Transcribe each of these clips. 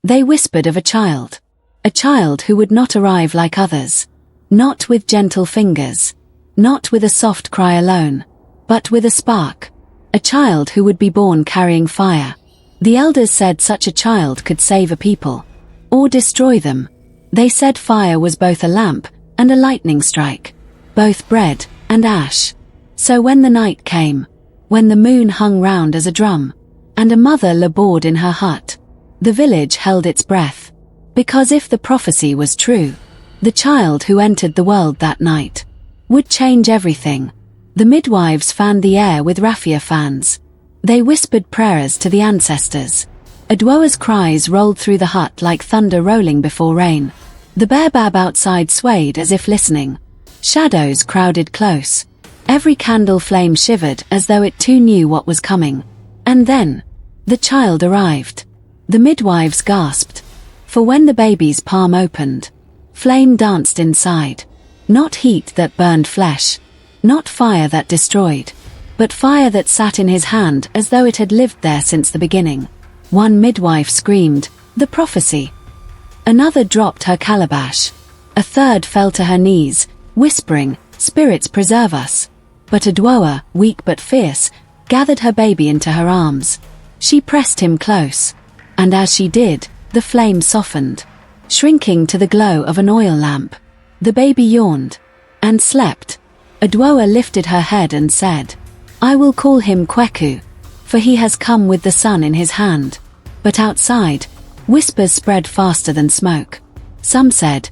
They whispered of a child who would not arrive like others, not with gentle fingers, not with a soft cry alone, but with a spark, a child who would be born carrying fire. The elders said such a child could save a people, or destroy them. They said fire was both a lamp and a lightning strike, both bread and ash. So when the night came, when the moon hung round as a drum, and a mother labored in her hut, the village held its breath, because if the prophecy was true, the child who entered the world that night would change everything. The midwives fanned the air with raffia fans. They whispered prayers to the ancestors. Adwoa's cries rolled through the hut like thunder rolling before rain. The BAOBAB outside swayed as if listening. Shadows crowded close. Every candle flame shivered as though it too knew what was coming. And then, the child arrived. The midwives gasped. For when the baby's palm opened, flame danced inside. Not heat that burned flesh, not fire that destroyed, but fire that sat in his hand as though it had lived there since the beginning. One midwife screamed, "The prophecy!" Another dropped her calabash. A third fell to her knees, whispering, "Spirits preserve us." But Adwoa, weak but fierce, gathered her baby into her arms. She pressed him close, and as she did, the flame softened, shrinking to the glow of an oil lamp. The baby yawned and slept. Adwoa lifted her head and said, "I will call him Kweku, for he has come with the sun in his hand." But outside, whispers spread faster than smoke. Some said,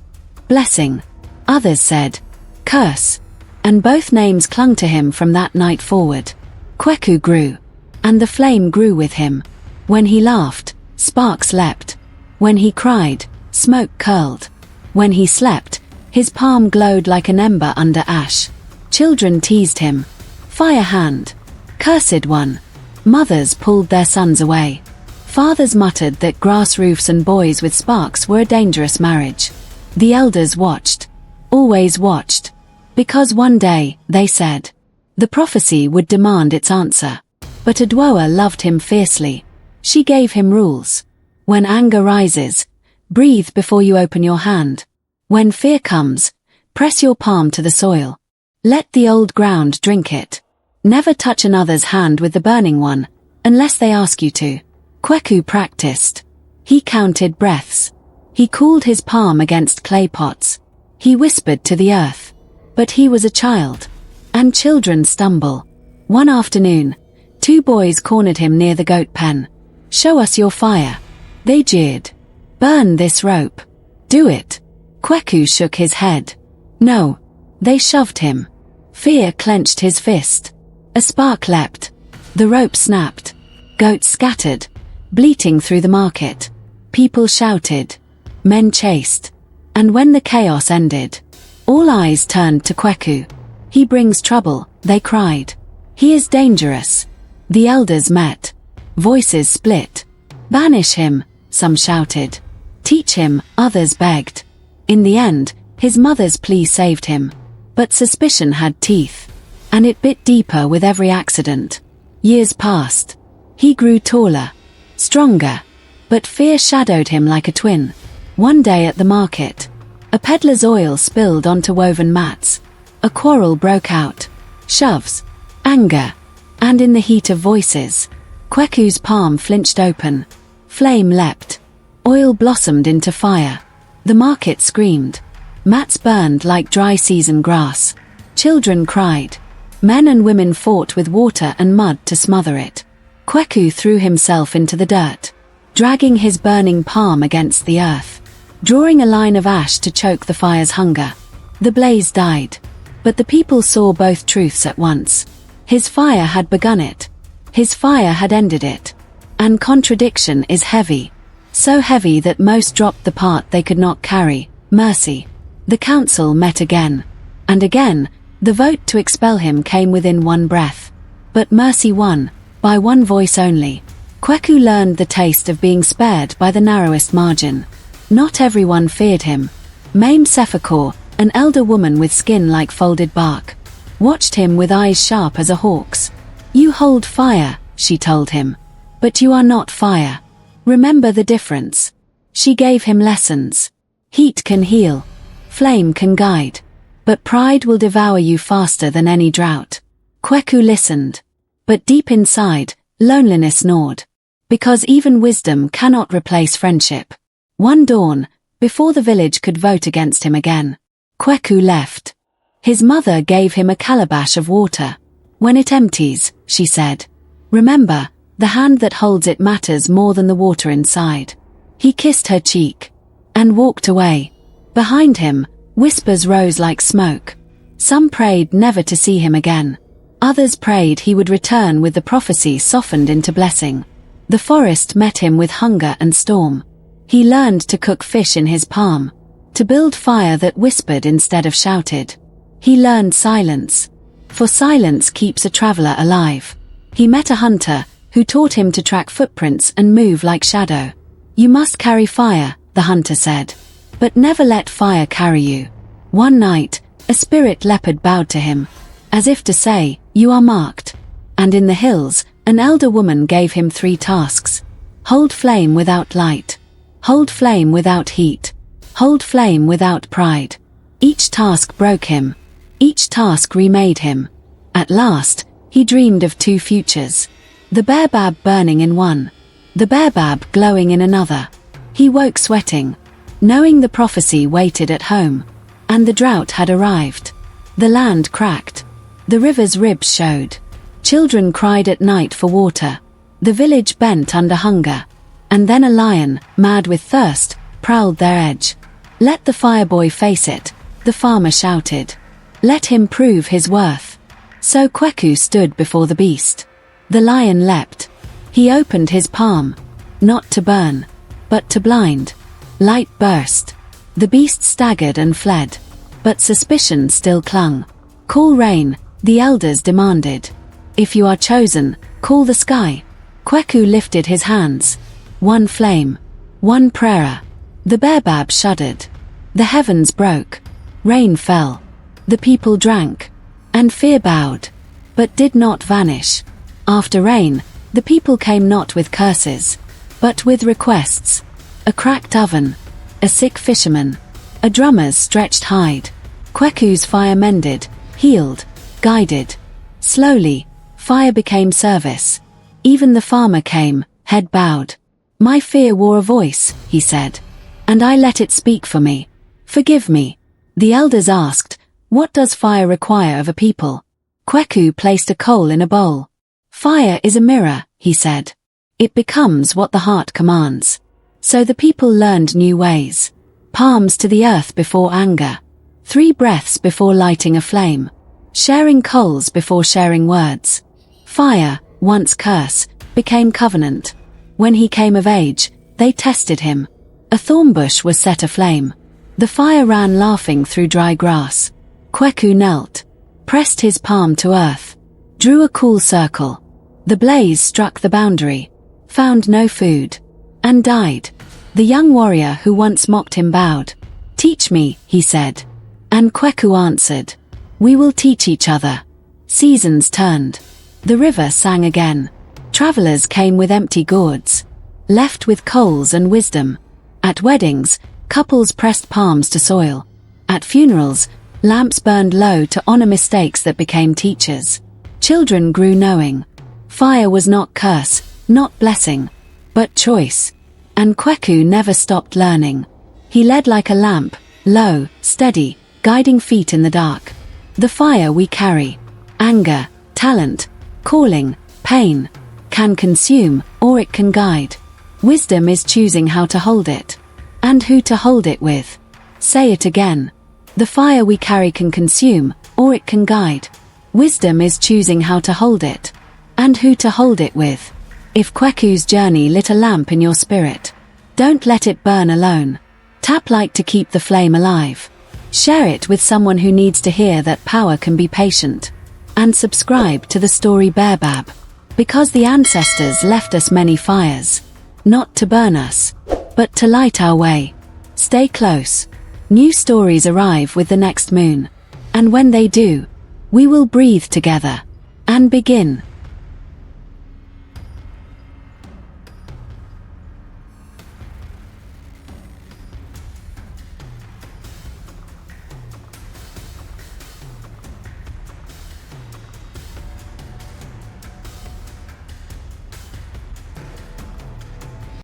"Blessing." Others said, "Curse." And both names clung to him from that night forward. Kweku grew, and the flame grew with him. When he laughed, sparks leapt. When he cried, smoke curled. When he slept, his palm glowed like an ember under ash. Children teased him, "Fire hand," "Cursed one." Mothers pulled their sons away. Fathers muttered that grass roofs and boys with sparks were a dangerous marriage. The elders watched, always watched, because one day, they said, the prophecy would demand its answer. But Adwoa loved him fiercely. She gave him rules. When anger rises, breathe before you open your hand. When fear comes, press your palm to the soil. Let the old ground drink it. Never touch another's hand with the burning one, unless they ask you to. Kweku practiced. He counted breaths. He cooled his palm against clay pots. He whispered to the earth. But he was a child. And children stumble. One afternoon, 2 boys cornered him near the goat pen. "Show us your fire." They jeered. "Burn this rope." "Do it." Kweku shook his head. "No." They shoved him. Fear clenched his fist. A spark leapt. The rope snapped. Goats scattered, bleating through the market. People shouted. Men chased. And when the chaos ended, all eyes turned to Kweku. "He brings trouble," they cried. "He is dangerous." The elders met. Voices split. "Banish him," some shouted. "Teach him," others begged. In the end, his mother's plea saved him. But suspicion had teeth, and it bit deeper with every accident. Years passed. He grew taller, stronger, but fear shadowed him like a twin. One day at the market, a peddler's oil spilled onto woven mats. A quarrel broke out. Shoves, anger, and in the heat of voices, Kweku's palm flinched open. Flame leapt. Oil blossomed into fire. The market screamed. Mats burned like dry season grass. Children cried. Men and women fought with water and mud to smother it. Kweku threw himself into the dirt, dragging his burning palm against the earth, drawing a line of ash to choke the fire's hunger. The blaze died, but the people saw both truths at once. His fire had begun it. His fire had ended it. And contradiction is heavy. So heavy that most dropped the part they could not carry, mercy. The council met again. And again, the vote to expel him came within one breath. But mercy won, by one voice only. Kweku learned the taste of being spared by the narrowest margin. Not everyone feared him. Mame Sefakor, an elder woman with skin like folded bark, watched him with eyes sharp as a hawk's. "You hold fire," she told him. "But you are not fire. Remember the difference." She gave him lessons. Heat can heal. Flame can guide. But pride will devour you faster than any drought. Kweku listened. But deep inside, loneliness gnawed. Because even wisdom cannot replace friendship. One dawn, before the village could vote against him again, Kweku left. His mother gave him a calabash of water. When it empties, she said, remember, the hand that holds it matters more than the water inside. He kissed her cheek and walked away. Behind him, whispers rose like smoke. Some prayed never to see him again. Others prayed he would return with the prophecy softened into blessing. The forest met him with hunger and storm. He learned to cook fish in his palm, to build fire that whispered instead of shouted. He learned silence, for silence keeps a traveler alive. He met a hunter who taught him to track footprints and move like shadow. You must carry fire, the hunter said, but never let fire carry you. One night, a spirit leopard bowed to him, as if to say, you are marked. And in the hills, an elder woman gave him 3 tasks. Hold flame without light. Hold flame without heat. Hold flame without pride. Each task broke him. Each task remade him. At last, he dreamed of 2 futures. The BAOBAB burning in one. The BAOBAB glowing in another. He woke sweating, knowing the prophecy waited at home. And the drought had arrived. The land cracked. The river's ribs showed. Children cried at night for water. The village bent under hunger. And then a lion, mad with thirst, prowled their edge. Let the fireboy face it, the farmer shouted. Let him prove his worth. So Kweku stood before the beast. The lion leapt. He opened his palm. Not to burn, but to blind. Light burst. The beast staggered and fled. But suspicion still clung. Call rain, the elders demanded. If you are chosen, call the sky. Kweku lifted his hands. One flame. One prayer. The BAOBAB shuddered. The heavens broke. Rain fell. The people drank. And fear bowed. But did not vanish. After rain, the people came not with curses, but with requests. A cracked oven. A sick fisherman. A drummer's stretched hide. Kweku's fire mended, healed, guided. Slowly, fire became service. Even the farmer came, head bowed. My fear wore a voice, he said. And I let it speak for me. Forgive me. The elders asked, what does fire require of a people? Kweku placed a coal in a bowl. Fire is a mirror, he said. It becomes what the heart commands. So the people learned new ways. Palms to the earth before anger. 3 breaths before lighting a flame. Sharing coals before sharing words. Fire, once curse, became covenant. When he came of age, they tested him. A thorn bush was set aflame. The fire ran laughing through dry grass. Kweku knelt, pressed his palm to earth, drew a cool circle. The blaze struck the boundary, found no food, and died. The young warrior who once mocked him bowed. Teach me, he said. And Kweku answered, we will teach each other. Seasons turned. The river sang again. Travelers came with empty gourds, left with coals and wisdom. At weddings, couples pressed palms to soil. At funerals, lamps burned low to honor mistakes that became teachers. Children grew knowing. Fire was not curse, not blessing, but choice. And Kweku never stopped learning. He led like a lamp, low, steady, guiding feet in the dark. The fire we carry, anger, talent, calling, pain, can consume, or it can guide. Wisdom is choosing how to hold it, and who to hold it with. Say it again. The fire we carry can consume, or it can guide. Wisdom is choosing how to hold it, and who to hold it with. If Kweku's journey lit a lamp in your spirit, don't let it burn alone. Tap light to keep the flame alive. Share it with someone who needs to hear that power can be patient. And subscribe to the story BAOBAB. Because the ancestors left us many fires. Not to burn us, but to light our way. Stay close. New stories arrive with the next moon. And when they do, we will breathe together and begin.